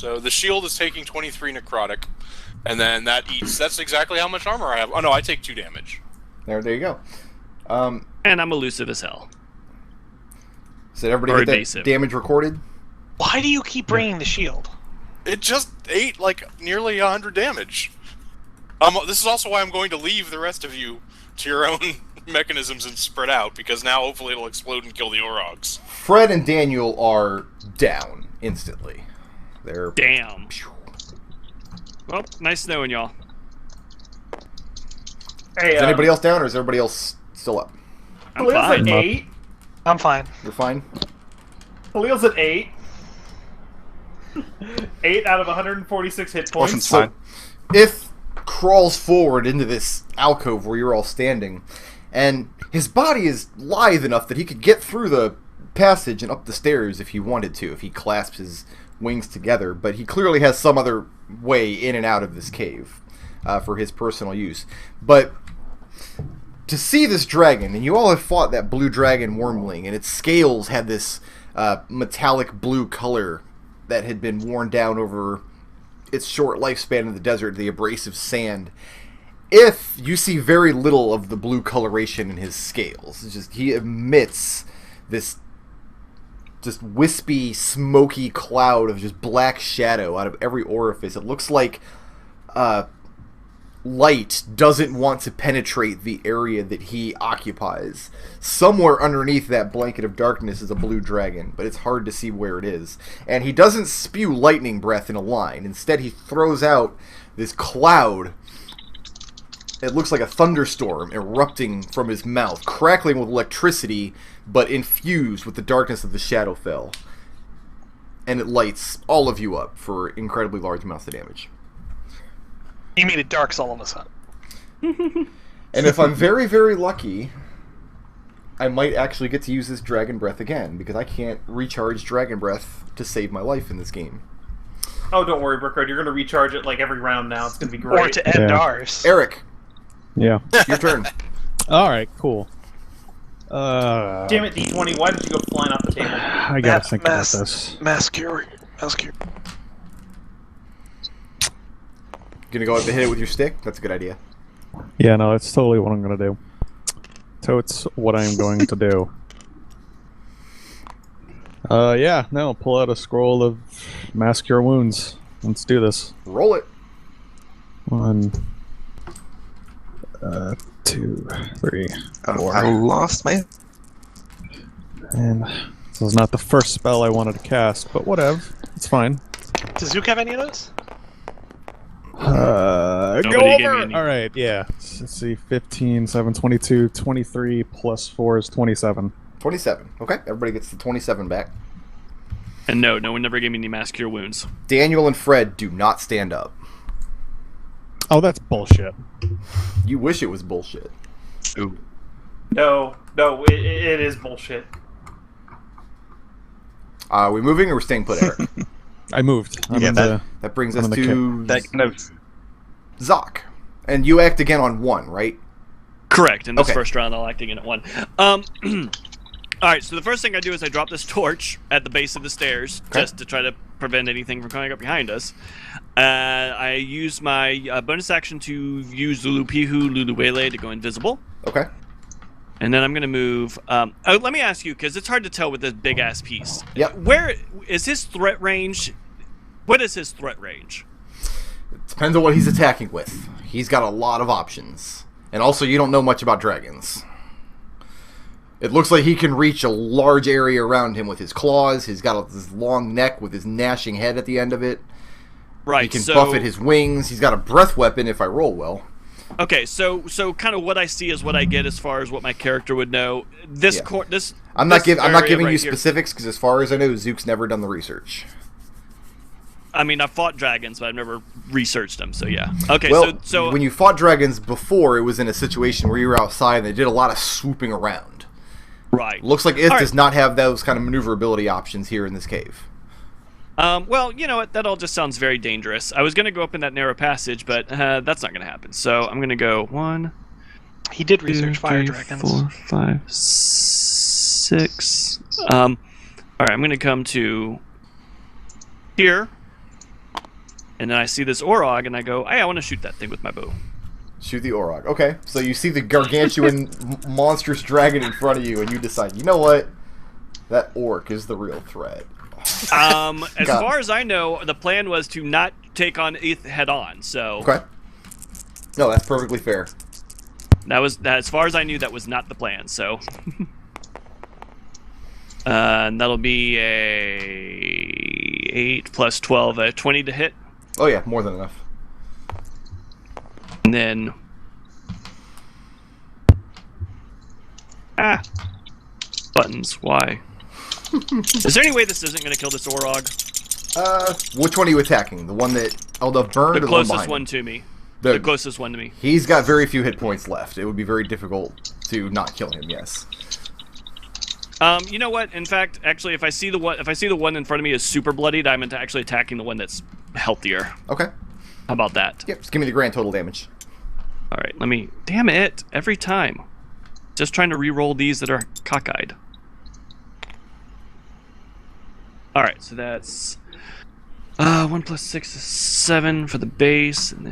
So the shield is taking 23 necrotic, and then that's exactly how much armor I have. Oh no, I take 2 damage. There you go. And I'm elusive as hell. So did everybody get that damage recorded? Why do you keep bringing the shield? It just ate like nearly 100 damage. This is also why I'm going to leave the rest of you to your own mechanisms and spread out, because now hopefully it'll explode and kill the Orogs. Fred and Daniel are down instantly. They're... Damn. Well, nice knowing y'all. Hey, is anybody else down, or is everybody else still up? I'm fine. At 8. I'm fine. You're fine? Khalil's at 8. 8 out of 146 hit points. So, if crawls forward into this alcove where you're all standing, and his body is lithe enough that he could get through the passage and up the stairs if he wanted to, if he clasps his wings together, but he clearly has some other way in and out of this cave for his personal use. But to see this dragon, and you all have fought that blue dragon wormling, and its scales had this metallic blue color that had been worn down over its short lifespan in the desert, the abrasive sand. If you see very little of the blue coloration in his scales, it's just he emits this just wispy, smoky cloud of just black shadow out of every orifice. It looks like light doesn't want to penetrate the area that he occupies. Somewhere underneath that blanket of darkness is a blue dragon, but it's hard to see where it is. And he doesn't spew lightning breath in a line. Instead, he throws out this cloud. It looks like a thunderstorm erupting from his mouth, crackling with electricity, but infused with the darkness of the Shadowfell. And it lights all of you up for incredibly large amounts of damage. You mean it darks all of a sudden? And if I'm very, very lucky, I might actually get to use this Dragon Breath again, because I can't recharge Dragon Breath to save my life in this game. Oh, don't worry, Brookroad. You're going to recharge it like every round now. It's going to be great. Or to end ours. Arik. Yeah. Your turn. Alright, cool. Damn it, D20. Why did you go flying off the table? I gotta think about this. Mass cure. Gonna go up and hit it with your stick? That's a good idea. Yeah, no, that's totally what I'm gonna do. So it's what I'm going to do. Yeah, no, pull out a scroll of Mass Cure Wounds. Let's do this. Roll it. 1, 2, 3, 4. I lost my... And this is not the first spell I wanted to cast, but whatever. It's fine. Does Zook have any of those? Go over! Alright, yeah. Let's see, 15, 7, 22, 23 plus 4 is 27. 27. Okay, everybody gets the 27 back. And no one never gave me any Mass Cure Wounds. Daniel and Fred do not stand up. Oh, that's bullshit. You wish it was bullshit. Ooh. No, it is bullshit. Are we moving or we're staying put, Arik? I moved. That brings us to That kind of... Zook. And you act again on 1, right? Correct. In this Okay. first round, I'll act again at 1. Alright, so the first thing I do is I drop this torch at the base of the stairs, just to try to prevent anything from coming up behind us. I use my bonus action to use Lulupihu Luluwele to go invisible. Okay. And then I'm going to move... let me ask you, because it's hard to tell with this big-ass piece. Yep. Where is his threat range? What is his threat range? It depends on what he's attacking with. He's got a lot of options. And also, you don't know much about dragons. It looks like he can reach a large area around him with his claws. He's got this long neck with his gnashing head at the end of it. Right, He can buffet his wings. He's got a breath weapon if I roll well. Okay, so kind of what I see is what I get as far as what my character would know. I'm not giving you here. specifics because as far as I know, Zook's never done the research. I mean, I've fought dragons, but I've never researched them, so yeah. Okay, Well, so when you fought dragons before, it was in a situation where you were outside and they did a lot of swooping around. right. Looks like it All does not have those kind of maneuverability options here in this cave. Well, you know what? That all just sounds very dangerous. I was going to go up in that narrow passage, but that's not going to happen. So I'm going to go 1, He did 2, research fire 3, dragons. 4, 5, 6. All right, I'm going to come to here, And then I see this Orog, and I go, hey, I want to shoot that thing with my bow. Shoot the Orog. Okay, so you see the gargantuan monstrous dragon in front of you, and you decide, you know what? That orc is the real threat. As far as I know, the plan was to not take on Eth head on. So Okay. No, that's perfectly fair. that as far as I knew, that was not the plan. So and that'll be a 8 plus 12, a 20 to hit, Oh yeah, more than enough. and then buttons. Why? Is there any way this isn't going to kill this Orog? Which one are you attacking? The one that Eldove burned, The or the one closest behind one him? to me. The closest one to me. He's got very few hit points left. It would be very difficult to not kill him. Yes. You know what? In fact, actually, if I see the one in front of me is super bloodied, I'm actually attacking the one that's healthier. Okay. How about that? Yep. Just give me the grand total damage. All right, let me. Damn it! Every time. Just trying to re-roll these that are cockeyed. All right, so that's 1 plus 6 is 7 for the base, and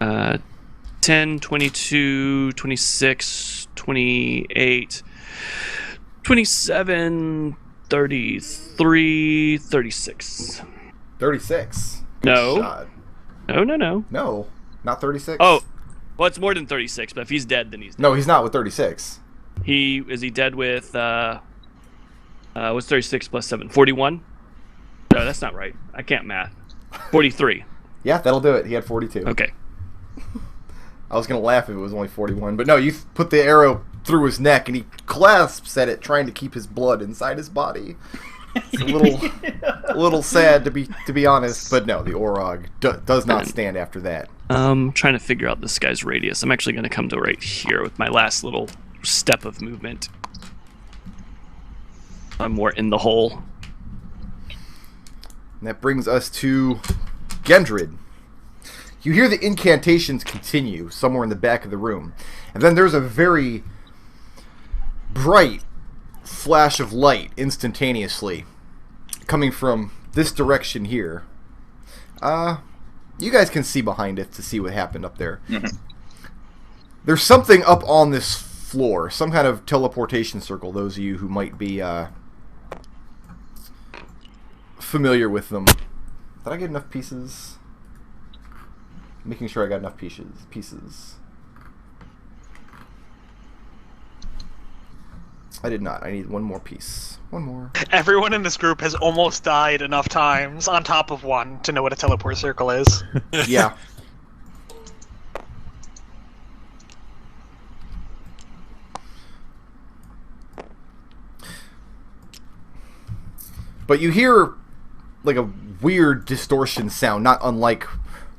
then 10, 22, 26, 28, 27, 33, 36. 36. No. Good shot. No. No, not 36. Oh, well, it's more than 36, but if he's dead, then he's dead. No, he's not with 36. Is he dead with, what's 36 plus 7? 41? No, that's not right. I can't math. 43. Yeah, that'll do it. He had 42. Okay. I was going to laugh if it was only 41. But no, you put the arrow through his neck, and he clasps at it, trying to keep his blood inside his body. It's a little sad, to be honest. But no, the Orog does not stand after that. Trying to figure out this guy's radius. I'm actually going to come to right here with my last little step of movement. I'm more in the hole. And that brings us to Gendrid. You hear the incantations continue somewhere in the back of the room. And then there's a very bright flash of light instantaneously coming from this direction here. You guys can see behind it to see what happened up there. Mm-hmm. There's something up on this floor, some kind of teleportation circle, those of you who might be familiar with them. Did I get enough pieces? Making sure I got enough pieces. I did not. I need one more piece. One more. Everyone in this group has almost died enough times, on top of one, to know what a teleport circle is. Yeah. But you hear like a weird distortion sound, not unlike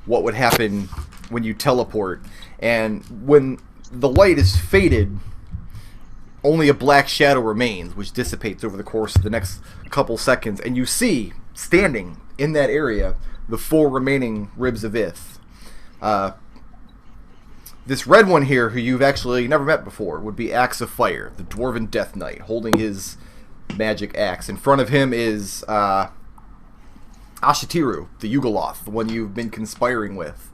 what would happen when you teleport. And when the light is faded, only a black shadow remains, which dissipates over the course of the next couple seconds. And you see, standing in that area, the 4 remaining ribs of Ith. This red one here, who you've actually never met before, would be Axe of Fire, the Dwarven Death Knight, holding his magic axe. In front of him is Ashitiru, the Yugoloth, the one you've been conspiring with.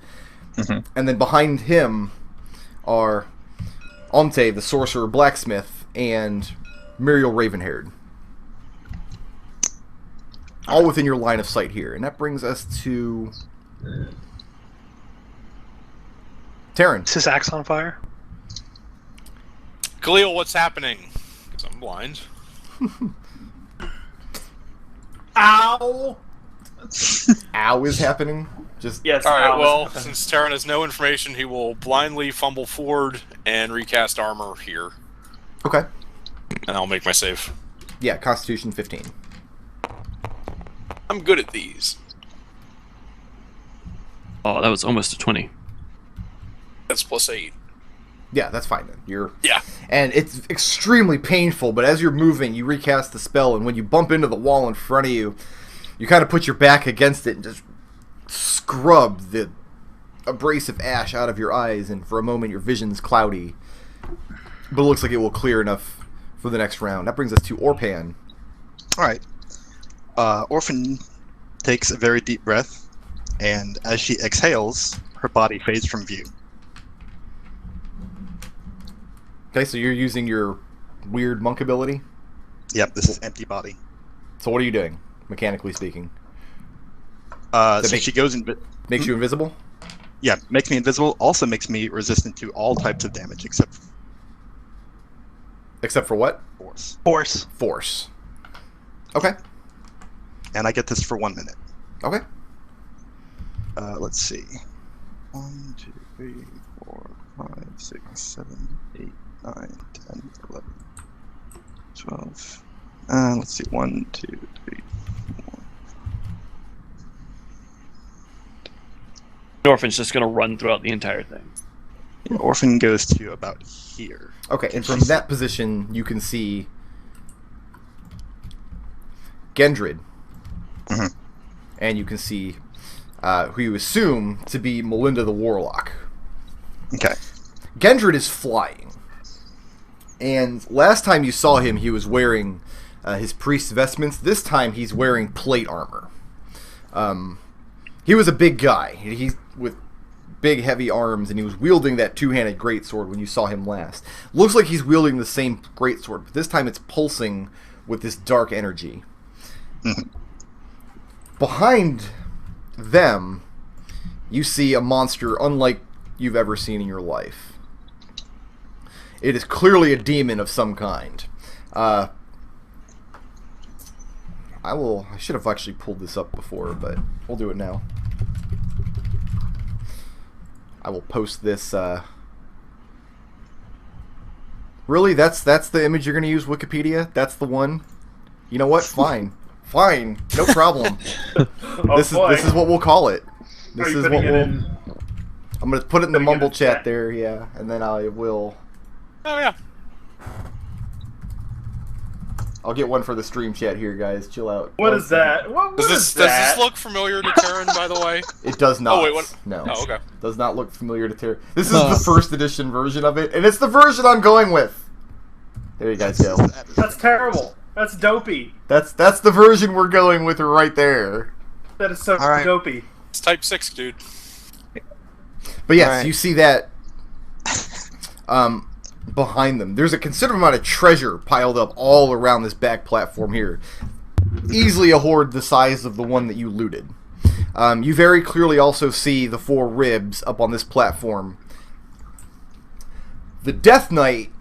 Mm-hmm. And then behind him are Omte, the Sorcerer Blacksmith, and Muriel Ravenhaired. All within your line of sight here. And that brings us to Tarin. Is his axe on fire? Khalil, what's happening? Because I'm blind. Ow! Ow is happening. Just Yes. Alright, ow. well, since Taran has no information, he will blindly fumble forward and recast armor here. okay. And I'll make my save. Yeah, Constitution 15. I'm good at these. Oh, that was almost a 20. That's +8. Yeah, that's fine then. Yeah. And it's extremely painful, but as you're moving, you recast the spell, and when you bump into the wall in front of you, you kind of put your back against it and just scrub the abrasive ash out of your eyes, and for a moment your vision's cloudy. But it looks like it will clear enough for the next round. That brings us to Orphan. Alright. Orphan takes a very deep breath, and as she exhales, her body fades from view. Okay, so you're using your weird monk ability? Yep, this is empty body. So what are you doing, mechanically speaking? So she goes Makes you invisible? Yeah, makes me invisible. Also makes me resistant to all types of damage except for what? force. Force. Okay. And I get this for 1 minute. Okay. Let's see. 1, 2, 3, 4, 5, 6, 7, 8, 9, 10, 11, 12. Let's see. 1, 2, 3, 4. Orphan's just gonna run throughout the entire thing. Yeah, Orphan goes to about here. Okay, and from that position, you can see Gendrid. Mhm. And you can see who you assume to be Melinda the Warlock. Okay. Gendrid is flying. And last time you saw him, he was wearing his priest's vestments. This time, he's wearing plate armor. He was a big guy. He's with big, heavy arms, and he was wielding that two-handed greatsword when you saw him last. Looks like he's wielding the same greatsword, but this time it's pulsing with this dark energy. Mhm. Behind them, you see a monster unlike you've ever seen in your life. It is clearly a demon of some kind. I should have actually pulled this up before, but we'll do it now. I will post this. Really? That's the image you're going to use, Wikipedia? That's the one? You know what? Fine. Fine. No problem. This is what we'll call it. This is what we'll... I'm going to put it in the mumble chat there, yeah, and then I will... Oh, yeah. I'll get one for the stream chat here, guys. Chill out. What is that? What Does is this that? look familiar to Tarin, by the way? It does not. Oh, wait, what? No. Oh, okay. Does not look familiar to Terry. This is the first edition version of it, and it's the version I'm going with. There you guys go. That's terrible. That's dopey. That's the version we're going with right there. That is so Alright. dopey. It's type 6, dude. But yes, Alright. you see that behind them. There's a considerable amount of treasure piled up all around this back platform here. Easily a hoard the size of the one that you looted. You very clearly also see the 4 ribs up on this platform. The Death Knight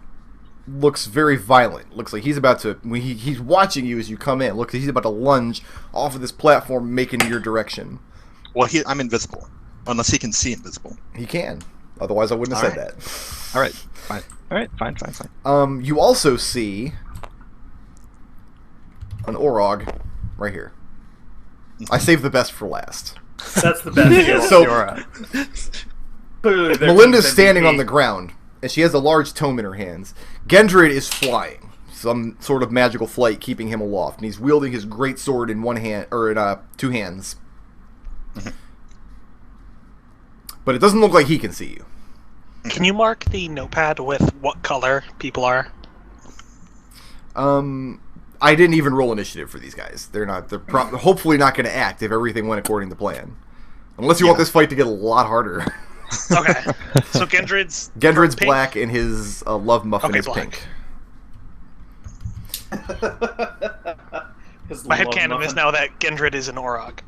looks very violent. Looks like he's about to... He's watching you as you come in. Looks like he's about to lunge off of this platform, making your direction. Well, I'm invisible. Unless he can see invisible. He can. Otherwise, I wouldn't have said that. Alright, fine. Alright, fine. You also see an Orog right here. I saved the best for last. That's the best deal. So, Clearly, they're Melinda's MVP. standing on the ground, and she has a large tome in her hands. Gendrid is flying, some sort of magical flight keeping him aloft, and he's wielding his great sword in one hand, or in 2 hands. But it doesn't look like he can see you. Can you mark the notepad with what color people are? I didn't even roll initiative for these guys. They're hopefully not going to act if everything went according to plan. Unless you want this fight to get a lot harder. Okay. So Gendrid's Gendrid's pink? black and his love muffin Okay, is black. pink. My headcanon is now that Gendrid is an Orog.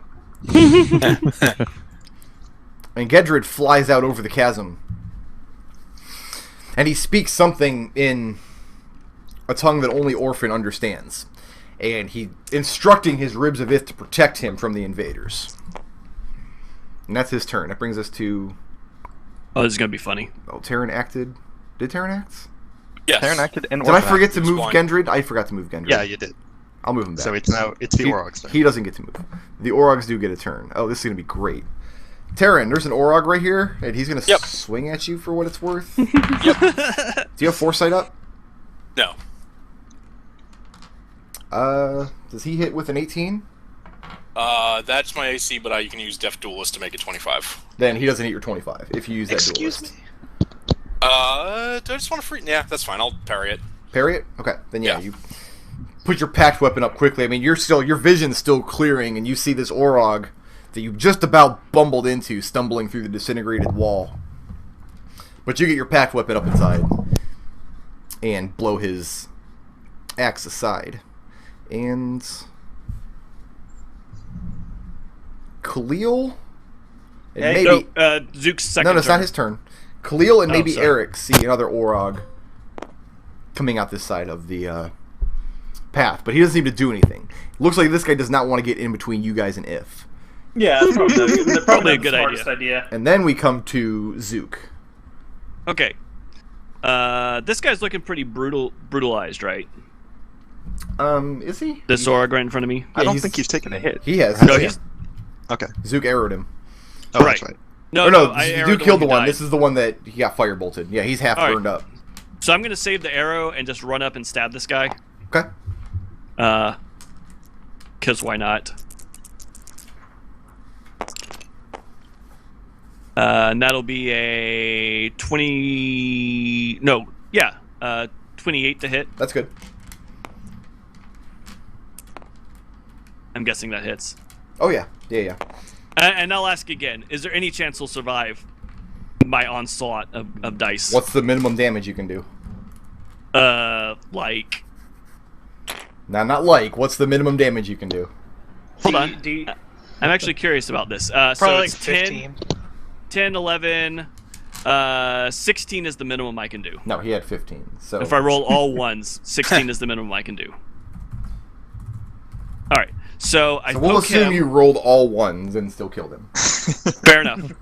And Gendrid flies out over the chasm. And he speaks something in a tongue that only Orphan understands. And he instructing his ribs of Ith to protect him from the invaders. And that's his turn. That brings us to... Oh, this is gonna be funny. Oh, Tarin acted. Did Tarin act? Yes. Tarin acted and Did I Orphan forget to It's move fine. Gendrid? I forgot to move Gendrid. Yeah, you did. I'll move him back. So it's the Orog's turn. He doesn't get to move. The Orogs do get a turn. Oh, this is going to be great. Tarin, there's an Orog right here, and he's going to swing at you for what it's worth. Yep. Do you have Foresight up? No. Does he hit with an 18? That's my AC, but you can use Deft Duelist to make it 25. Then he doesn't hit your 25 if you use that Excuse duelist. me? Do I just want to free? Yeah, that's fine. I'll parry it. Parry it? Okay. Then yeah, Yeah. you put your packed weapon up quickly. I mean, your vision's still clearing, and you see this Orog that you just about bumbled into, stumbling through the disintegrated wall. But you get your packed weapon up inside and blow his axe aside. And Khalil and maybe Zook's second. No, it's not his turn. Khalil and maybe sorry. Arik see another Orog coming out this side of the path, but he doesn't seem to do anything. Looks like this guy does not want to get in between you guys and If. Yeah, that's probably a good idea. And then we come to Zook. Okay. This guy's looking pretty brutalized, right? Is he? This Orog right in front of me. I don't think he's taken a hit. He has. No, he's Okay. Zook arrowed him. Oh, right. that's right. no. Or no, I you arrowed killed the who one. died. This is the one that he got fire bolted. Yeah, he's half All right. burned up. So I'm gonna save the arrow and just run up and stab this guy. Okay. Cause why not? And that'll be a 20. No, yeah, 28 to hit. That's good. I'm guessing that hits. Oh yeah, yeah. And I'll ask again: is there any chance he'll survive my onslaught of dice? What's the minimum damage you can do? Like. Not like. What's the minimum damage you can do? Hold on. I'm actually curious about this. Probably So like it's 15. 10, 11, 16 is the minimum I can do. No, he had 15. So If I roll all ones, 16 is the minimum I can do. All right. So I we'll poke assume him. you rolled all ones and still killed him. Fair enough.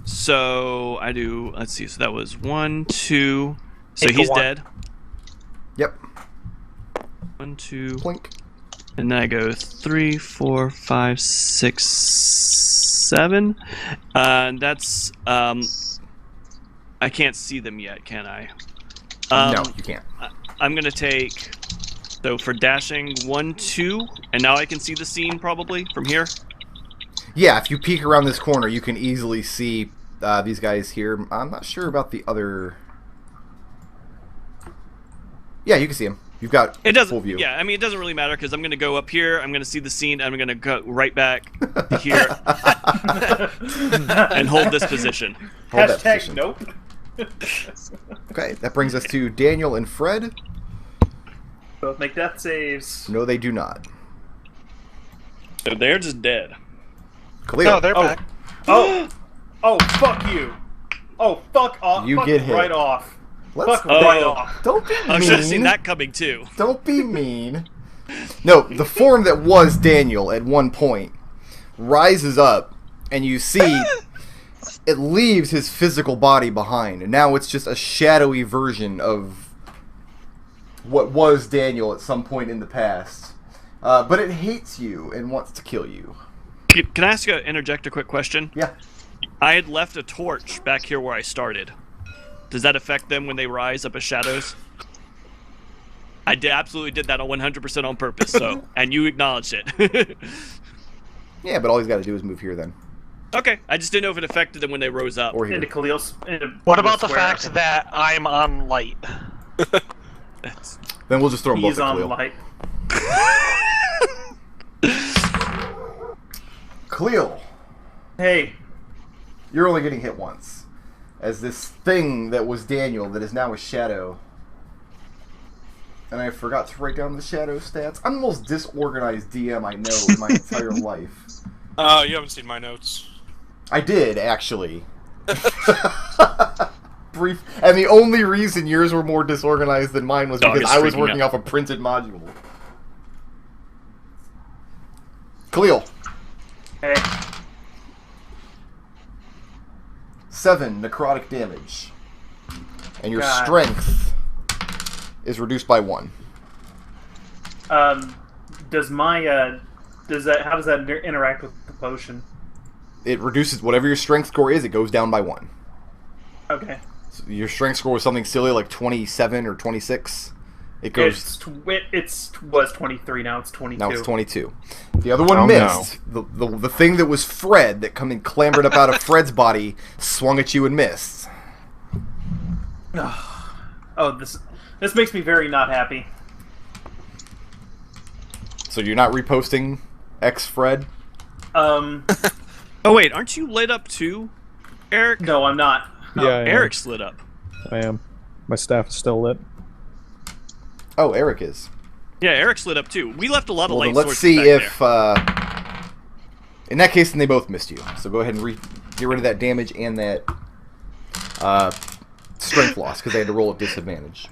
So I do. Let's see. So that was 1, 2. So Take a he's one. dead. Yep. 1, 2. Plink. And then I go 3, 4, 5, 6, 7. And that's I can't see them yet, can I? No, you can't. I'm gonna take. So for dashing 1, 2, and now I can see the scene probably from here. Yeah, if you peek around this corner, you can easily see these guys here. I'm not sure about the other. Yeah, you can see them. You've got It doesn't. full view. Yeah, I mean it doesn't really matter because I'm gonna go up here. I'm gonna see the scene. I'm gonna go right back to here and hold this position. Hold that Hashtag position. nope. Okay, that brings us to Daniel and Fred. Both make death saves. No, they do not. So they're just dead. Khalil. No, they're back. Oh, fuck you. Oh, fuck off. You fuck get hit. right off. Let's Fuck right Oh. off. Don't be I mean. should have seen that coming too. Don't be mean. No, the form that was Daniel at one point rises up, and you see it leaves his physical body behind, and now it's just a shadowy version of what was Daniel at some point in the past. But it hates you and wants to kill you. Can I interject a quick question? Yeah. I had left a torch back here where I started. Does that affect them when they rise up as shadows? I absolutely did that 100% on purpose. So, and you acknowledged it. Yeah, but all he's got to do is move here then. Okay, I just didn't know if it affected them when they rose up. Or here. Into Khalil's. What about the fact that I'm on light? Then we'll just throw them both he's at on Khalil. light? Khalil, Hey, you're only getting hit once. As this thing that was Daniel that is now a shadow. And I forgot to write down the shadow stats. I'm the most disorganized DM I know in my entire life. You haven't seen my notes. I did, actually. Brief. And the only reason yours were more disorganized than mine was Dog because is I was freaking working out. off a printed module. Khalil, hey. 7 necrotic damage. And your God. strength is reduced by 1. Does my how does that interact with the potion? It reduces whatever your strength score is, it goes down by 1. Okay. So your strength score was something silly like 27 or 26. It goes. It was 23. Now it's 22. Now it's 22. The other one Oh, missed. The thing that was Fred that come and clambered up out of Fred's body swung at you and missed. Oh, this. This makes me very not happy. So you're not reposting Fred? Oh wait, aren't you lit up too, Eric? No, I'm not. Yeah, I am. Eric's lit up. I am. My staff is still lit. Oh, Arik is. Yeah, Eric's lit up too. We left a lot of Well, light then let's sources see back if... there. in that case, then they both missed you. So go ahead and get rid of that damage and that strength loss, because they had to roll at disadvantage.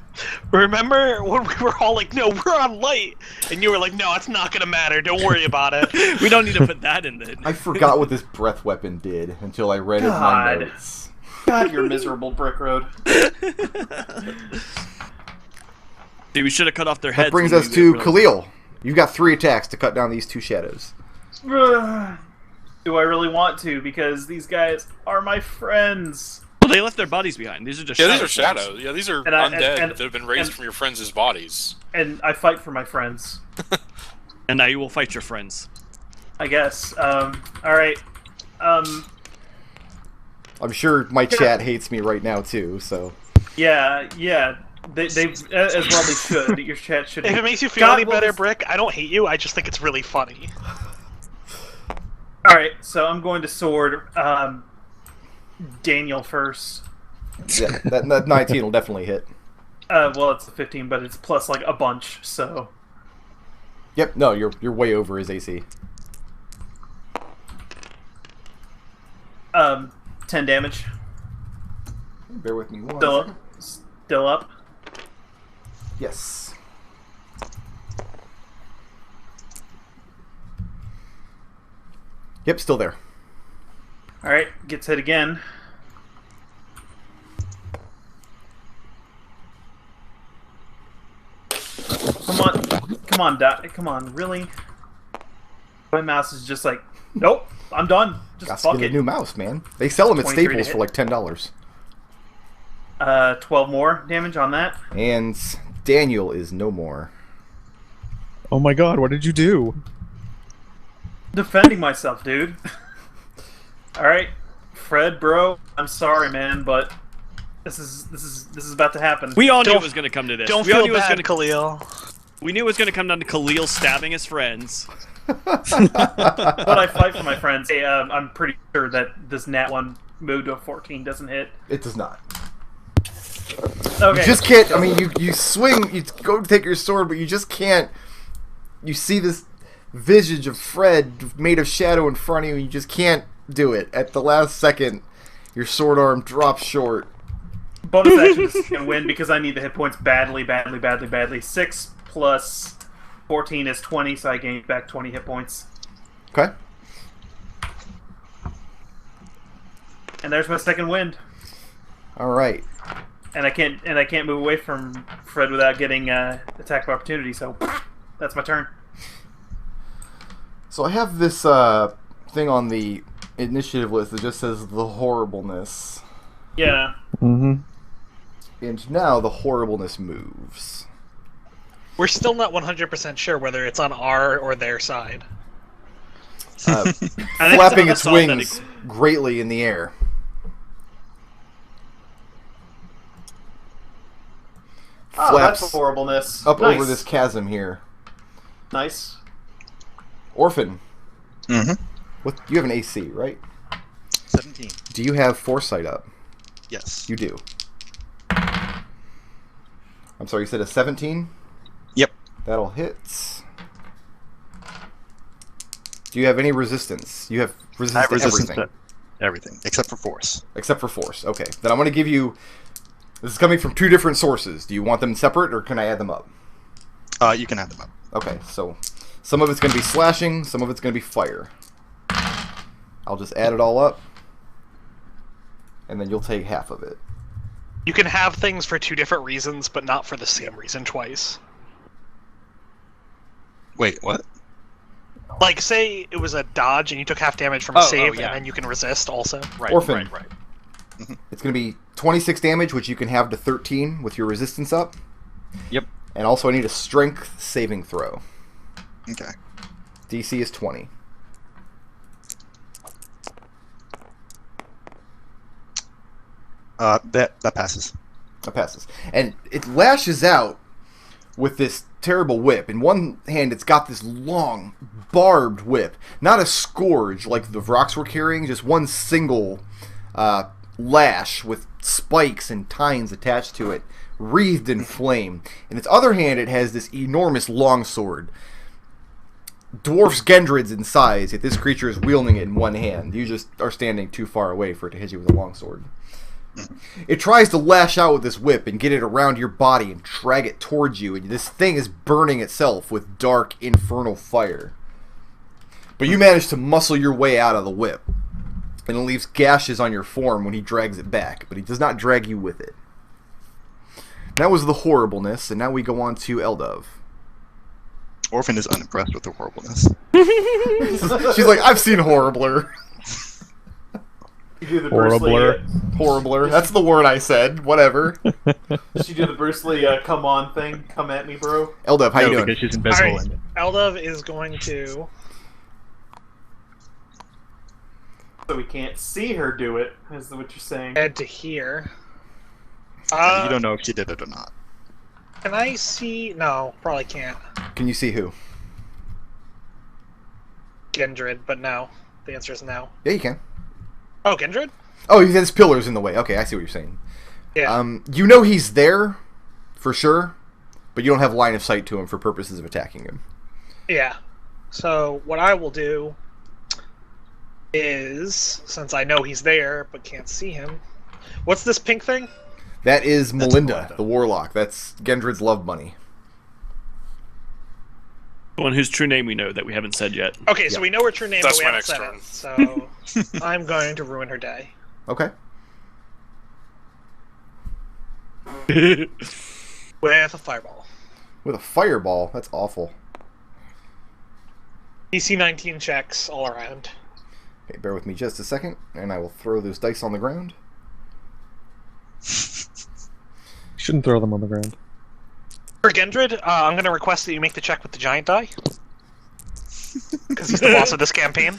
Remember when we were all like, no, we're on light? And you were like, no, it's not going to matter. Don't worry about it. We don't need to put that in the... I forgot what this breath weapon did until I read it in my God. notes. God, you're miserable, Brick Road. Dude, we should have cut off their heads. That brings when us we to were- Khalil. You've got 3 attacks to cut down these 2 shadows. Do I really want to? Because these guys are my friends. Well, they left their bodies behind. These are just Yeah, these are forms. shadows. Yeah, these are And I- undead and- that have been raised and- from your friends' bodies. And I fight for my friends. And now you will fight your friends. I guess. Alright. I'm sure my chat hates me right now, too, so... Yeah. They as well they should. Your chat should. If it makes you feel God, any what better, was- Brick, I don't hate you. I just think it's really funny. Alright, so I'm going to sword Daniel first. Yeah, that 19 will definitely hit. Well, it's a 15, but it's plus like a bunch, so... Yep, no, you're way over his AC. 10 damage. Bear with me one Still second. up. Still up. Yes. Yep, still there. Alright, gets hit again. Come on, really? My mouse is just like, nope, I'm done. Just Got to fuck get a it. new mouse, man. They sell them at 23 to Staples for hit. like $10. 12 more damage on that. And Daniel is no more. Oh my god, what did you do? Defending myself, dude. Alright, Fred, bro, I'm sorry, man, but this is about to happen. We all knew Don't- it was going to come to this. Don't we all feel knew it was bad, gonna, Khalil. We knew it was going to come down to Khalil stabbing his friends. But I fight for my friends. Hey, I'm pretty sure that this nat 1 moved to a 14 doesn't hit. It does not. Okay. You just can't. I mean, you swing, you go to take your sword, but you just can't. You see this visage of Fred made of shadow in front of you, and you just can't do it. At the last second, your sword arm drops short. Bonus action is going to win because I need the hit points badly. 6 plus 14 is 20, so I gain back 20 hit points. Okay. And there's my second wind. All right. And I can't move away from Fred without getting attack of opportunity. So that's my turn. So I have this thing on the initiative list that just says the horribleness, Yeah. Mm-hmm. and now the horribleness moves. We're still not 100% sure whether it's on our or their side. I think Flapping it's its on that wings greatly in the air. Oh, that's Flaps horribleness. up Nice. over this chasm here. Nice. Orphan, Mm-hmm. what? You have an AC, right? 17. Do you have foresight up? Yes. You do. I'm sorry, you said a 17? Yep. That'll hit. Do you have any resistance? You have I resistance have to resistance everything. to everything except for force. Except for force. Okay. Then I'm going to give you... This is coming from 2 different sources. Do you want them separate, or can I add them up? You can add them up. Okay, so some of it's going to be slashing, some of it's going to be fire. I'll just add it all up, and then you'll take half of it. You can have things for 2 different reasons, but not for the same reason twice. Wait, what? Like, say it was a dodge and you took half damage from a save, and then you can resist also. Right, Orphan. right. It's going to be 26 damage, which you can have to 13 with your resistance up. Yep. And also I need a strength saving throw. Okay. DC is 20. That passes. That passes. And it lashes out with this terrible whip. In one hand, it's got this long, barbed whip. Not a scourge like the Vrox were carrying, just one single lash with spikes and tines attached to it, wreathed in flame. In its other hand, it has this enormous longsword. Dwarfs Gendrids in size, yet this creature is wielding it in one hand. You just are standing too far away for it to hit you with a longsword. It tries to lash out with this whip and get it around your body and drag it towards you, and this thing is burning itself with dark, infernal fire. But you manage to muscle your way out of the whip, and it leaves gashes on your form when he drags it back, but he does not drag you with it. That was the horribleness, and now we go on to Eldove. Orphan is unimpressed with the horribleness. She's like, I've seen horribler. You do the Bruce Lee, Horribler. That's the word I said. Whatever. Does she do the Bruce Lee come on thing? Come at me, bro. Eldove, how you doing? Because she's invisible. Alright, Eldove is going to... So we can't see her do it, is what you're saying. head to here. You don't know if she did it or not. Can I see? No, probably can't. Can you see who? Gendrid, but no. The answer is no. Yeah, you can. Oh, Gendrid? Oh, there's pillars in the way. Okay, I see what you're saying. Yeah. You know he's there, for sure, but you don't have line of sight to him for purposes of attacking him. Yeah. So what I will do is, since I know he's there but can't see him, what's this pink thing? That is Melinda, Melinda. the warlock. That's Gendrid's love bunny. The one whose true name we know that we haven't said yet. Okay, so we know her true name, That's but we my haven't next said it. So I'm going to ruin her day Okay. with a fireball. With a fireball. That's awful. DC 19 checks all around. Okay, bear with me just a second, and I will throw those dice on the ground. Shouldn't throw them on the ground. For Gendrid, I'm going to request that you make the check with the giant die. Because he's the boss of this campaign.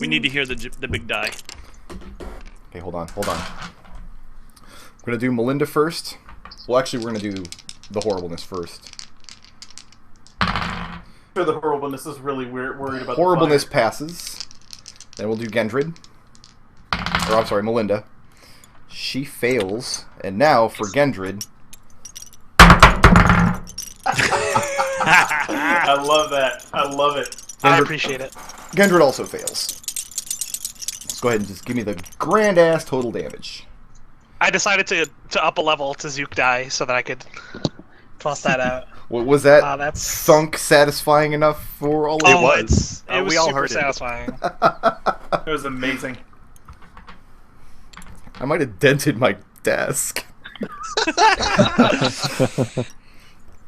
We need to hear the big die. Okay, hold on. I'm going to do Melinda first. Well, actually, we're going to do the horribleness first. Sure, the horribleness is really worried about Horribleness the fire. passes. Then we'll do Gendrid. Or, I'm sorry, Melinda. She fails. And now, for Gendrid... I love that. I love it. I appreciate it. Gendrid also fails. Let's go ahead and just give me the grand-ass total damage. I decided to up a level to Zook die so that I could toss that out. What was that? That's Thunk satisfying enough for all of It you? was. It was We all super heard it. satisfying. It was amazing. I might have dented my desk.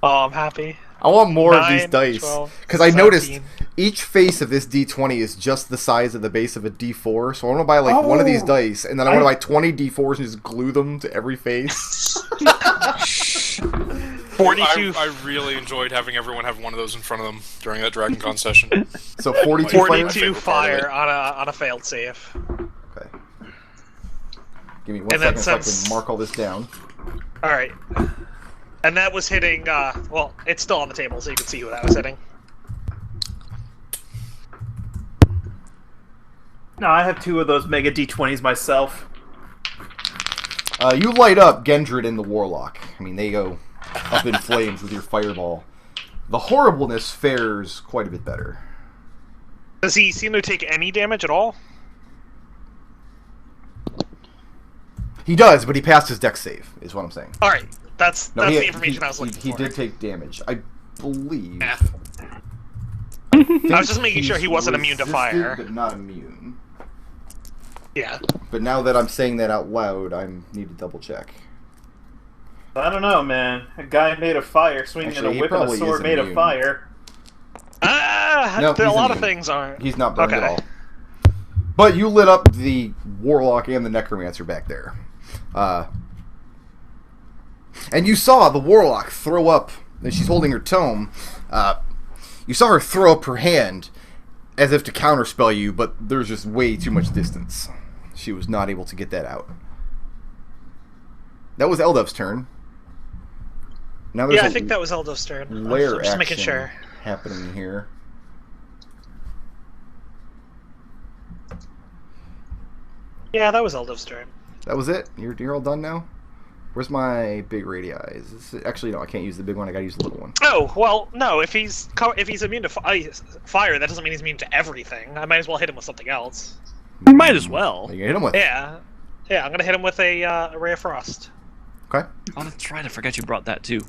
Oh, I'm happy. I want more of these 9, dice. 12, Because I noticed 17. each face of this D20 is just the size of the base of a D4. So I want to buy like one of these dice, and then I want to buy 20 D4s and just glue them to every face. 42. I really enjoyed having everyone have one of those in front of them during that Dragon Con session. So 42 fire? 42 favorite part of fire it. on a failed save. Okay. Give me one And then second so I since- can mark all this down. All right. And that was hitting. Well, it's still on the table, so you can see who that was hitting. No, I have 2 of those Mega D20s myself. You light up Gendrid and the Warlock. I mean, they go up in flames with your fireball. The horribleness fares quite a bit better. Does he seem to take any damage at all? He does, but he passed his dex save, is what I'm saying. All right. That's No, the information I was looking he for. did take damage. I believe. Yeah. I was just making sure he wasn't immune to fire. But not immune. Yeah. But now that I'm saying that out loud, I need to double check. I don't know, man. A guy made of fire swinging Actually, he a whip and a probably sword is made of immune. fire. No, A he's lot of immune. things aren't. He's not burned Okay. at all. But you lit up the Warlock and the Necromancer back there. And you saw the Warlock throw up, as she's holding her tome, you saw her throw up her hand as if to counterspell you, but there's just way too much distance. She was not able to get that out. That was Eldove's turn. Now there's Yeah, I a think that was Eldove's turn. lair I'm just making action sure. happening here. Yeah, that was Eldove's turn. That was it? You're all done now? Where's my big radii? Actually, no, I can't use the big one. I gotta use the little one. Oh, well, no. If he's immune to fire, that doesn't mean he's immune to everything. I might as well hit him with something else. Might as well. You can hit him with. Yeah. Yeah, I'm gonna hit him with a Ray of Frost. Okay. Oh, that's right. I forgot you brought that too.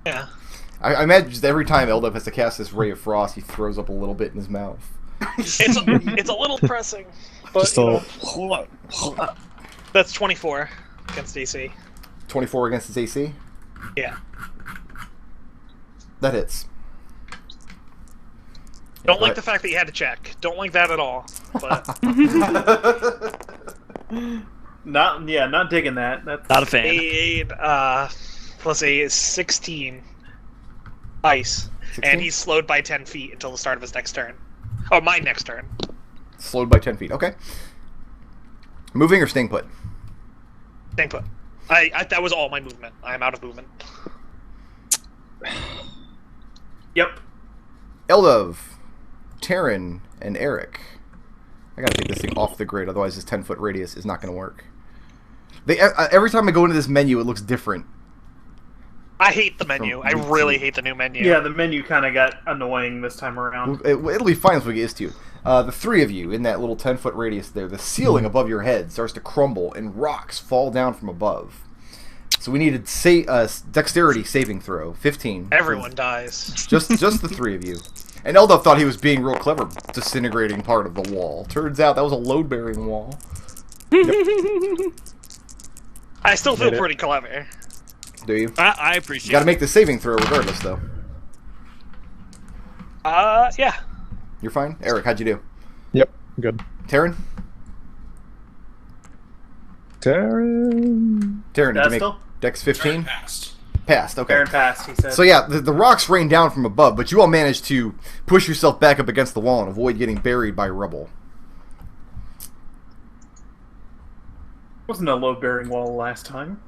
Yeah. I imagine just every time Eldove has to cast this Ray of Frost, he throws up a little bit in his mouth. It's a little pressing, but Just a... that's 24 against AC. 24 against his AC? Yeah. That hits. Don't like the fact that you had to check. Don't like that at all. But not digging that. That's Not a fan. 8 plus a 16 ice, 16? and he's slowed by 10 feet until the start of his next turn. Oh, my next turn. Slowed by 10 feet. Okay. Moving or staying put? Staying put. I that was all my movement. I'm out of movement. Yep. Eldove, Tarin, and Arik. I gotta take this thing off the grid, otherwise this 10-foot radius is not gonna work. Every time I go into this menu, it looks different. I hate the menu. I really hate the new menu. Yeah, the menu kind of got annoying this time around. It'll be fine if we get used to it. The three of you in that little 10-foot radius there, the ceiling above your head starts to crumble and rocks fall down from above. So we needed dexterity saving throw, 15. Everyone dies. Just the three of you. And Eldove thought he was being real clever, disintegrating part of the wall. Turns out that was a load-bearing wall. I still feel pretty clever. Do you? I appreciate You gotta it. make the saving throw regardless, though. Yeah. You're fine? Arik, how'd you do? Yep, good. Tarin? Tarin. Tarin, did you make Destil? Dex 15? Passed. Passed, okay. Baron passed, he said. So yeah, the rocks rain down from above, but you all managed to push yourself back up against the wall and avoid getting buried by rubble. Wasn't a load-bearing wall last time.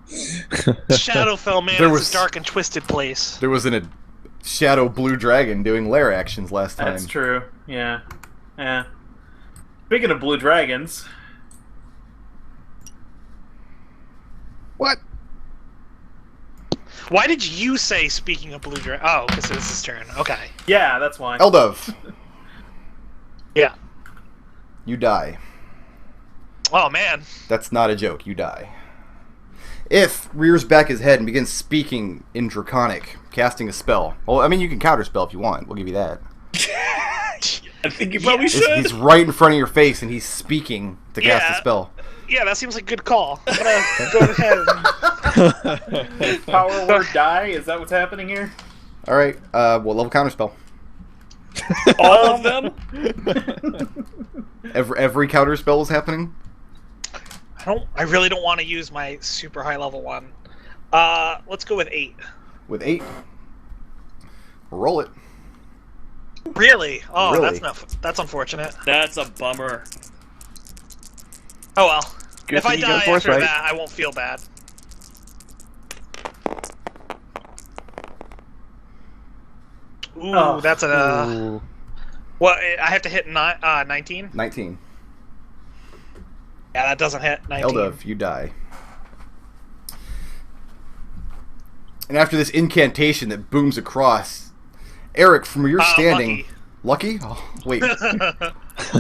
Shadowfell, man, There it's was- a dark and twisted place. There was a shadow blue dragon doing lair actions last time. That's true. Yeah. Yeah. Speaking of blue dragons, What? Why did you say, speaking of blue dragon? Oh, because it's his turn. Okay. yeah, that's why. Eldove, Yeah. you die. Oh, man. That's not a joke, you die. If rears back his head and begins speaking in Draconic, casting a spell. Well, I mean, you can counterspell if you want. We'll give you that. I think you probably He's right in front of your face and he's speaking to cast a Yeah. spell. Yeah, that seems like a good call. I'm gonna go ahead. Power word die? Is that what's happening here? Alright, what level counterspell? all of them. Every counterspell is happening? I really don't want to use my super high level one. Let's go with 8. With 8? Roll it. Really? Oh, Really? that's unfortunate. That's a bummer. Oh well. Good If I thing you die go forth, after right? that, I won't feel bad. Ooh, Oh. that's a. Ooh. What? I have to hit 19. 19. Yeah, that doesn't hit 19. Eldove, you die. And after this incantation that booms across, Arik, from where you're standing... Lucky? Oh, wait.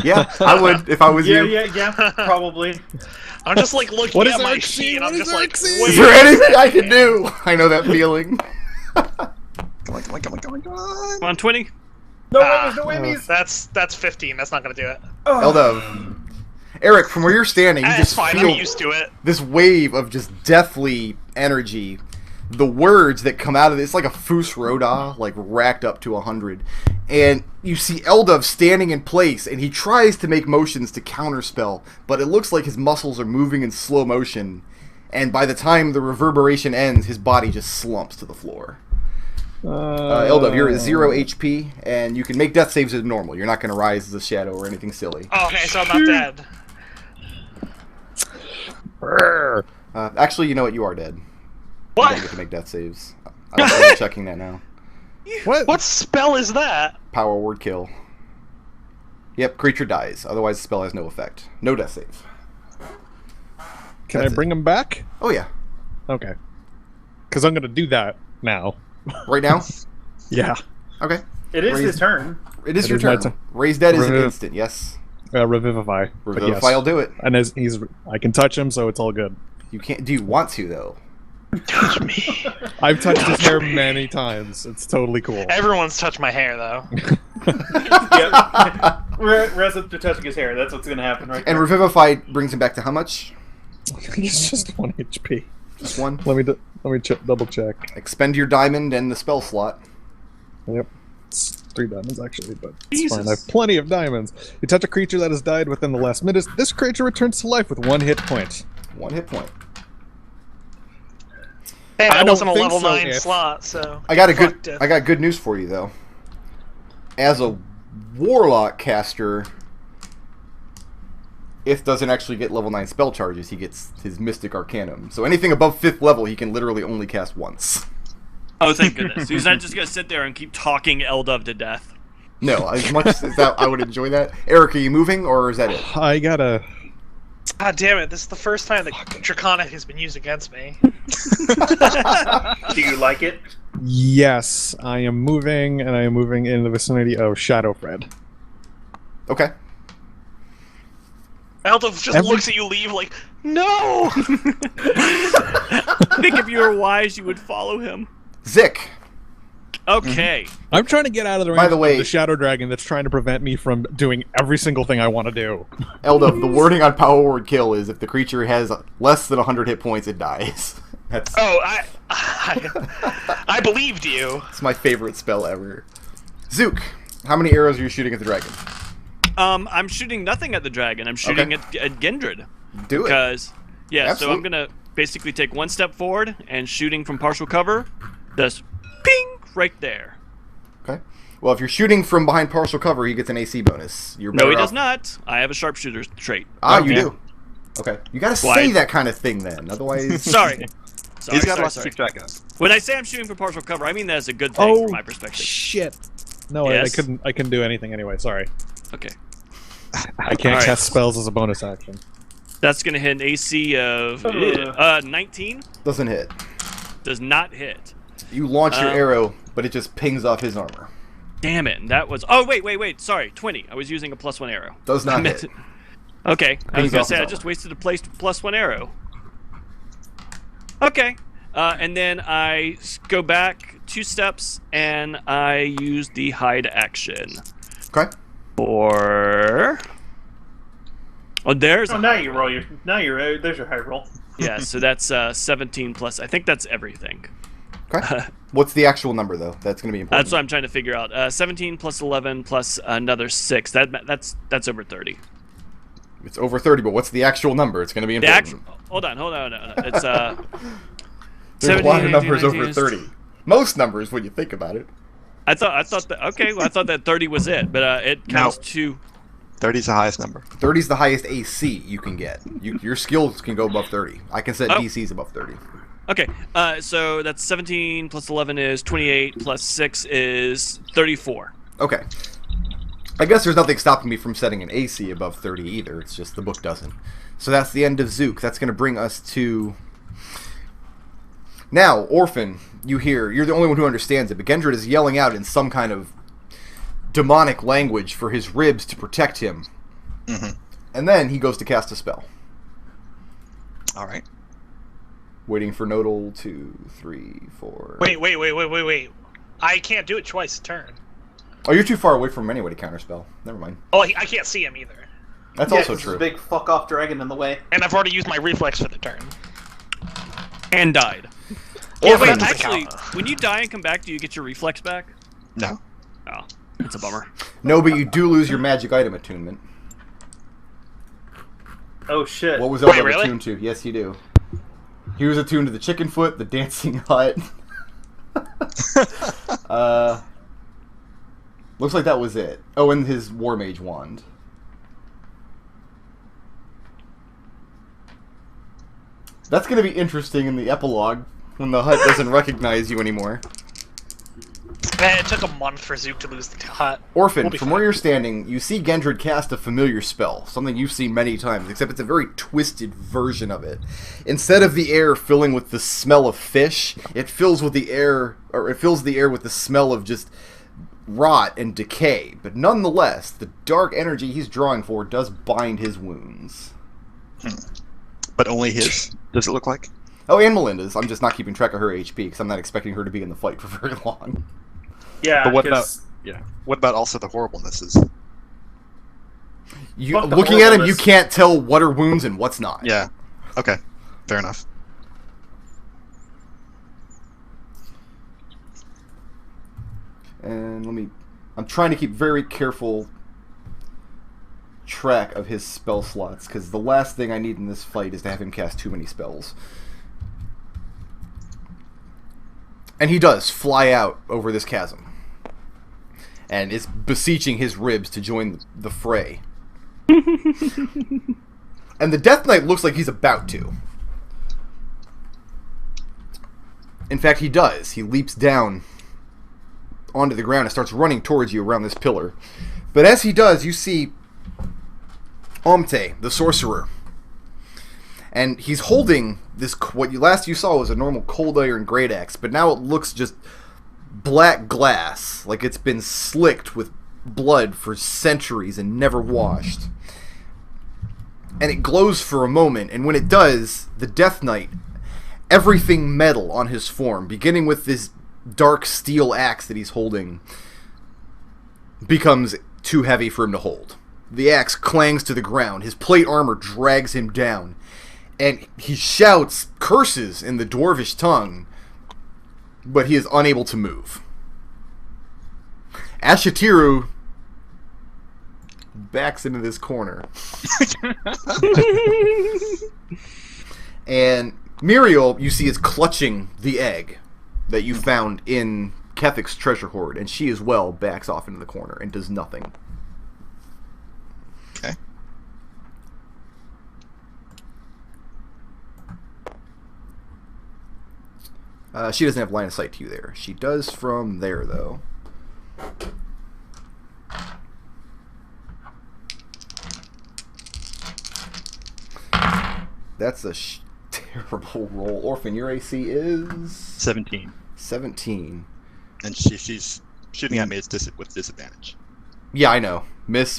Yeah, I would if I was you. Yeah, probably. I'm just like looking What at is my Arik sheet, seeing? and I'm What just is like, Arik seeing? wait. Is there anything I can do? I know that feeling. Come on, come on, come on, come on, come on. Come on, 20. No Ah. whammies, no whammies! That's 15. That's not gonna do it. Eldove. Arik, from where you're standing, you It's just fine. feel I'm used to it. this wave of just deathly energy. The words that come out of it, it's like a Fus Roda, like racked up to 100. And you see Eldove standing in place, and he tries to make motions to counterspell, but it looks like his muscles are moving in slow motion. And by the time the reverberation ends, his body just slumps to the floor. Eldove, you're at 0 HP, and you can make death saves as normal. You're not going to rise as a shadow or anything silly. Oh, okay, so I'm not dead. Actually, you know what? You are dead. You What? don't get to make death saves. I was double checking that now. What spell is that? Power word kill. Yep, creature dies. Otherwise, the spell has no effect. No death save. Can That's I bring him back? Oh yeah. Okay. Because I'm gonna do that now. Right now? Yeah. Okay. It is Raise- his turn. It is It your is my turn. turn. Raise dead is an Reviv- instant. Yes. Revivify. but Revivify will do it. And as I can touch him, so it's all good. You can't. Do you want to though? Touch me. I've touched his hair many times. It's totally cool. Everyone's touched my hair though. Yep. Res up to touching his hair. That's what's gonna happen right And there. revivify brings him back to how much? He's just 1 HP. Just one. Let me double check. Expend your diamond and the spell slot. Yep. It's 3 diamonds actually, but it's Jesus. fine. I have plenty of diamonds. You touch a creature that has died within the last minute. This creature returns to life with 1 hit point. 1 hit point. Hey, I that don't wasn't a think level so, 9 if- slot, so. I got a Fuck good. it. I got good news for you though. As a warlock caster, Ith doesn't actually get level 9 spell charges. He gets his Mystic Arcanum. So anything above 5th level, he can literally only cast once. Oh, thank goodness. He's not just gonna sit there and keep talking Eldove to death. No, as much as that, I would enjoy that. Eric, are you moving, or is that it? I gotta. God damn it, this is the first time that Draconic has been used against me. Do you like it? Yes, I am moving, and I am moving in the vicinity of Shadowfred. Okay. Eldove just looks at you leave like, no! I think if you were wise, you would follow him. Zik. Okay. I'm trying to get out of the range By the way- of the Shadow Dragon that's trying to prevent me from doing every single thing I want to do. Eldove, the wording on Power Word Kill is if the creature has less than 100 hit points, it dies. That's Oh, I believed you. It's my favorite spell ever. Zook, how many arrows are you shooting at the dragon? I'm shooting nothing at the dragon. I'm shooting Okay. at Gendred. Do it. Because, yeah, so I'm Absolute. gonna basically take 1 step forward and shooting from partial cover, just ping right there. Okay. Well, if you're shooting from behind partial cover, he gets an AC bonus. You're No, better he does off- not. I have a sharpshooter trait. Ah, Okay. you do. Okay. You gotta Why? say that kind of thing then. Otherwise. Sorry. He's got sorry, lots sorry. of dragons. When I say I'm shooting for partial cover, I mean that as a good thing from my perspective. shit! No, Yes? I couldn't do anything anyway. Sorry, Okay. I can't Alright. cast spells as a bonus action. That's gonna hit an AC of 19. Doesn't hit. Does not hit. You launch your Um, arrow, but it just pings off his armor. Damn it. That was. Oh, wait. Sorry. 20. I was using a +1 arrow. Does not I meant hit. to- Okay. I was Pings gonna off say his I armor. just wasted a +1 arrow. Okay. And then I go back 2 steps and I use the hide action. Okay. Or. Oh, there's. Oh, now you roll your. Now you're. There's your high roll. Yeah, so that's 17 plus. I think that's everything. Okay. What's the actual number though? That's gonna be important. That's what I'm trying to figure out. 17 plus 11 plus another 6. That's over 30. It's over 30, but what's the actual number? It's gonna be The important. actual. Hold on. It's There's a lot of 17, numbers 18, over 30. Most numbers, when you think about it. I thought that. Okay, well, I thought that 30 was it, but it counts to. 30 is the highest number. 30 is the highest AC you can get. Your skills can go above 30. I can set Oh. DCs above 30. Okay, so that's 17 plus 11 is 28 plus 6 is 34. Okay. I guess there's nothing stopping me from setting an AC above 30 either. It's just the book doesn't. So that's the end of Zook. That's going to bring us to... Now, Orphan, you hear. You're the only one who understands it, but Gendred is yelling out in some kind of demonic language for his ribs to protect him. Mm-hmm. And then he goes to cast a spell. All right. Waiting for Nodal, 2, 3, 4... Wait. I can't do it twice a turn. Oh, you're too far away from him anyway to counterspell. Never mind. Oh, I can't see him either. That's Yeah, also 'cause there's true. a big fuck off dragon in the way. And I've already used my reflex for the turn. And died. Yeah, Orphan, but Actually, count. when you die and come back, do you get your reflex back? No. Oh, that's a bummer. No, but you do lose your magic item attunement. Oh shit. What was Wait, Eldove really? attuned to? Yes, you do. He was attuned to the chicken foot, the dancing hut. Looks like that was it. Oh, and his war mage wand. That's going to be interesting in the epilogue when the hut doesn't recognize you anymore. Man, it took a month for Zook to lose the hut. Orphan, We'll be from fine. where you're standing, you see Gendred cast a familiar spell, something you've seen many times, except it's a very twisted version of it. Instead of the air filling with the smell of fish, it fills the air with the smell of just rot and decay. But nonetheless, the dark energy he's drawing for does bind his wounds. But only his, does it look like? Oh, and Melinda's. I'm just not keeping track of her HP because I'm not expecting her to be in the fight for very long. Yeah, But what about 'cause- what about also the horriblenesses? Looking at him, you horribleness. can't tell what are wounds and what's not. Yeah. Okay. Fair enough. And I'm trying to keep very careful track of his spell slots, because the last thing I need in this fight is to have him cast too many spells. And he does fly out over this chasm, and is beseeching his ribs to join the fray. And the Death Knight looks like he's about to. In fact, he does. He leaps down onto the ground and starts running towards you around this pillar. But as he does, you see Omte, the Sorcerer. And he's holding this, what last you saw was a normal cold iron great axe, but now it looks just black glass, like it's been slicked with blood for centuries and never washed. And it glows for a moment, and when it does, the Death Knight, everything metal on his form, beginning with this dark steel axe that he's holding, becomes too heavy for him to hold. The axe clangs to the ground, his plate armor drags him down, and he shouts curses in the dwarvish tongue, but he is unable to move. Ashatiru backs into this corner. And Muriel, you see, is clutching the egg that you found in Kethic's treasure hoard, and she as well backs off into the corner and does nothing. Okay. She doesn't have line of sight to you there. She does from there, though. That's a terrible roll. Orphan, your AC is 17. 17. And she's shooting at me with disadvantage. Yeah, I know. Miss.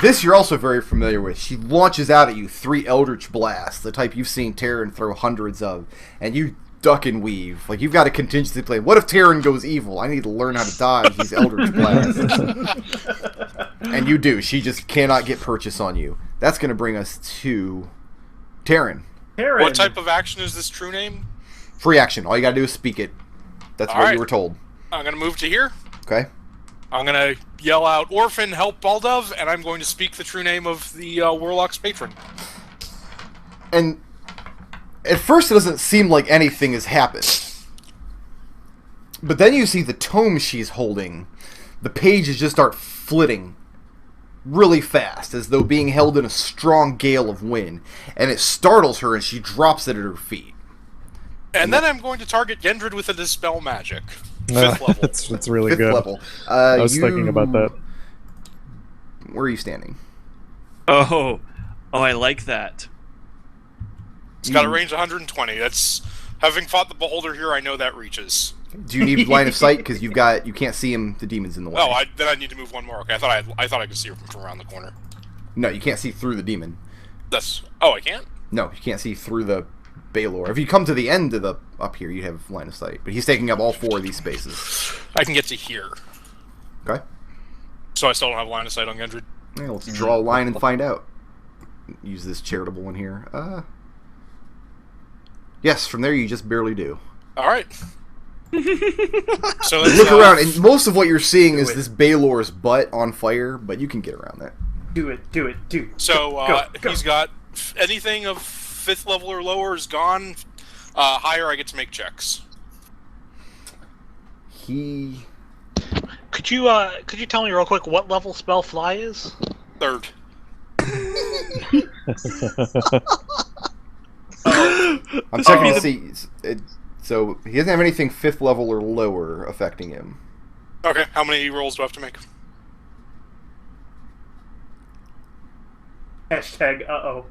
This you're also very familiar with. She launches out at you 3 Eldritch Blasts, the type you've seen Tarin throw hundreds of, and you duck and weave. Like, you've got a contingency plan. What if Tarin goes evil? I need to learn how to dodge these Eldritch Blasts. And you do. She just cannot get purchase on you. That's going to bring us to Tarin. What type of action is this true name? Free action. All you got to do is speak it. That's what you were told. I'm going to move to here. Okay? I'm going to yell out, Orphan, help Eldove, and I'm going to speak the true name of the Warlock's patron. And at first it doesn't seem like anything has happened. But then you see the tome she's holding. The pages just start flitting really fast, as though being held in a strong gale of wind. And it startles her, and she drops it at her feet. And then I'm going to target Gendred with a Dispel Magic. 5th level. That's really 5th good. level. I was thinking about that. Where are you standing? Oh, I like that. It's got a range of 120. That's, having fought the Beholder here, I know that reaches. Do you need line of sight? Because you can't see him. The demon's in the way. Oh, then I need to move one more. Okay, I thought I could see her from around the corner. No, you can't see through the demon. Oh, I can't? No, you can't see through the Baylor. If you come to the end of the up here, you have line of sight. But he's taking up all 4 of these spaces. I can get to here. Okay. So I still don't have line of sight on Gendred. Yeah, let's draw a line and find out. Use this charitable one here. Yes, from there you just barely do. Alright. So let's Look around, and most of what you're seeing is this Baylor's butt on fire, but you can get around that. Do it. So Go. he's got anything of 5th level or lower is gone. Higher, I get to make checks. He... Could you tell me real quick what level spell fly is? 3rd. I'm This would checking be to see. So he doesn't have anything 5th level or lower affecting him. Okay, how many rolls do I have to make? Hashtag uh-oh.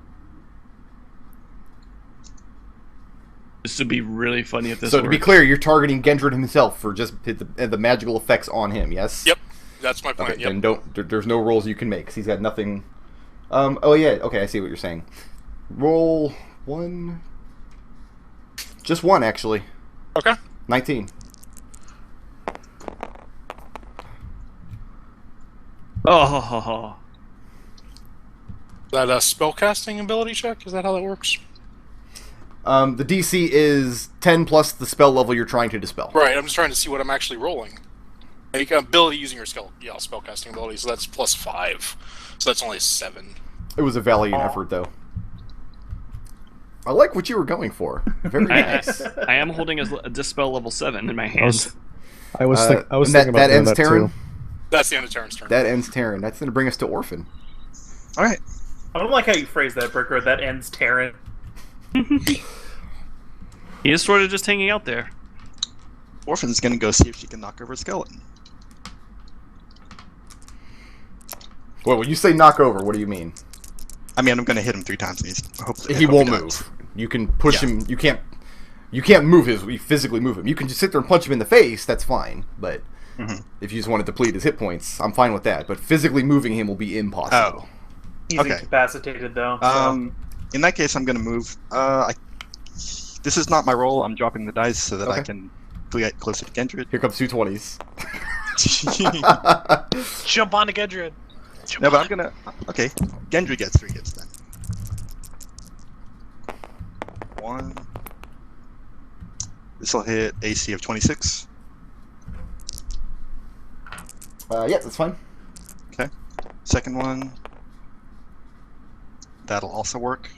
This would be really funny if this So works. to be clear, you're targeting Gendred himself for just the magical effects on him. Yes. Yep, that's my plan. Okay, Yep. then there's no rolls you can make because he's got nothing. Oh yeah. Okay, I see what you're saying. Roll 1. Just 1 actually. Okay. 19. Oh, That a spellcasting ability check? Is that how that works? The DC is 10 plus the spell level you're trying to dispel. Right, I'm just trying to see what I'm actually rolling. Like, ability using your spellcasting ability, so that's plus 5. So that's only 7. It was a valiant effort, though. I like what you were going for. Very nice. I am holding a dispel level 7 in my hand. I was thinking about that doing ends that Tarin. too. That's the end of Terran's turn. That ends Tarin. That's going to bring us to Orphan. All right. I don't like how you phrase that, Bricker. That ends Tarin. He is sort of just hanging out there. Orphan's gonna go see if she can knock over a skeleton. Well, when you say knock over, what do you mean? I mean, I'm gonna hit him 3 times, and hopefully He won't dies. move. You can push him. You can't move you physically move him. You can just sit there and punch him in the face. That's fine. But if you just want to deplete his hit points, I'm fine with that. But physically moving him will be impossible. He's Okay. incapacitated, though. In that case, I'm gonna move. This is not my roll. I'm dropping the dice so that I Okay. can get closer to Gendred. Here comes 2 20s. Jump on to Gedrid. No, but I'm gonna. Okay, Gendry gets 3 hits then. 1. This will hit AC of 26. Yeah, that's fine. Okay. Second one. That'll also work.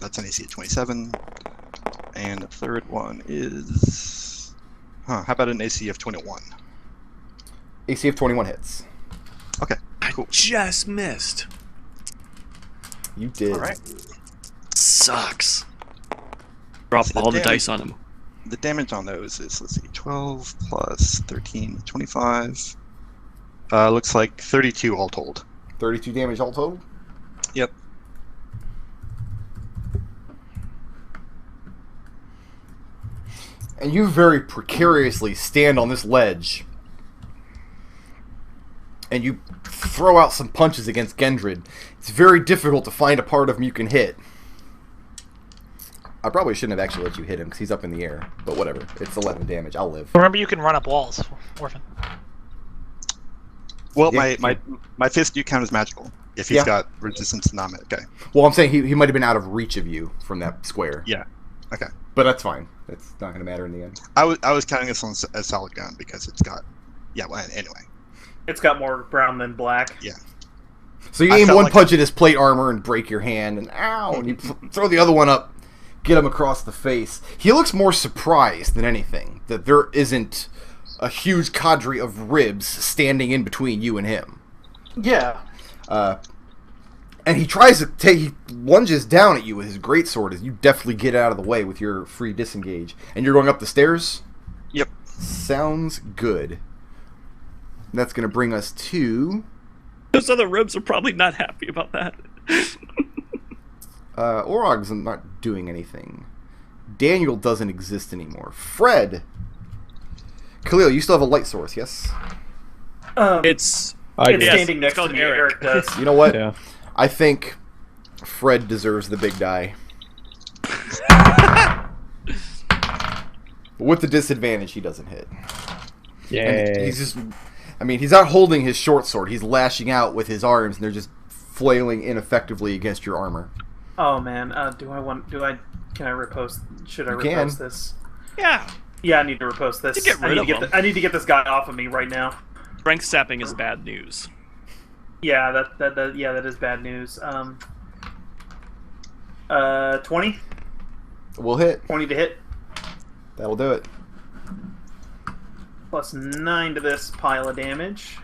That's an AC of 27. And the third one is. How about an AC of 21? AC of 21 hits. Okay, cool. Just missed. You did. Alright. Sucks. Drop So all the damage- dice on him. The damage on those is, let's see, 12 plus 13, 25. Looks like 32 all told. 32 damage all total. Yep. And you very precariously stand on this ledge. And you throw out some punches against Gendred. It's very difficult to find a part of him you can hit. I probably shouldn't have actually let you hit him because he's up in the air. But whatever. It's 11 damage. I'll live. Remember, you can run up walls, Orphan. Well, Yeah, my fist do count as magical. If he's Yeah. got resistance to non okay. Well, I'm saying he might have been out of reach of you from that square. Yeah. Okay. But that's fine. It's not going to matter in the end. I was counting this on as solid gun because it's got. Yeah. Well, anyway. It's got more brown than black. Yeah. So you I aim felt one like- punch at his plate armor and break your hand, and ow! And you throw the other one up, get him across the face. He looks more surprised than anything that there isn't a huge cadre of ribs standing in between you and him. Yeah. And he tries to he lunges down at you with his greatsword as you deftly get out of the way with your free disengage. And you're going up the stairs? Yep. Sounds good. That's going to bring us to... Those other ribs are probably not happy about that. Orog's not doing anything. Daniel doesn't exist anymore. Fred! Khalil, you still have a light source, yes? It's It's yes, standing it's next to called me. Arik. Eric does. You know what? Yeah. I think Fred deserves the big die. But with the disadvantage, he doesn't hit. And Yay. he's just... I mean, he's not holding his short sword. He's lashing out with his arms, and they're just flailing ineffectively against your armor. Oh man, can I repost? Should I You repost can. this? Yeah. Yeah, I need to repost this. To get rid I need of to get him. I need to get this guy off of me right now. Strength sapping is bad news. Yeah, that is bad news. 20? We'll hit. 20 to hit. That'll do it. Plus 9 to this pile of damage.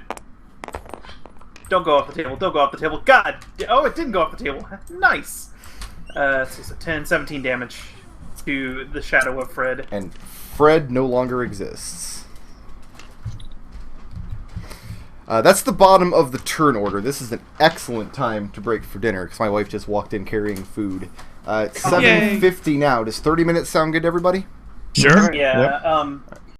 Don't go off the table. Don't go off the table. God! Oh, it didn't go off the table. Nice! So 10, 17 damage. to the shadow of Fred. And Fred no longer exists. That's the bottom of the turn order. This is an excellent time to break for dinner because my wife just walked in carrying food. It's 7:50 now. Does 30 minutes sound good to everybody? Sure. Yeah.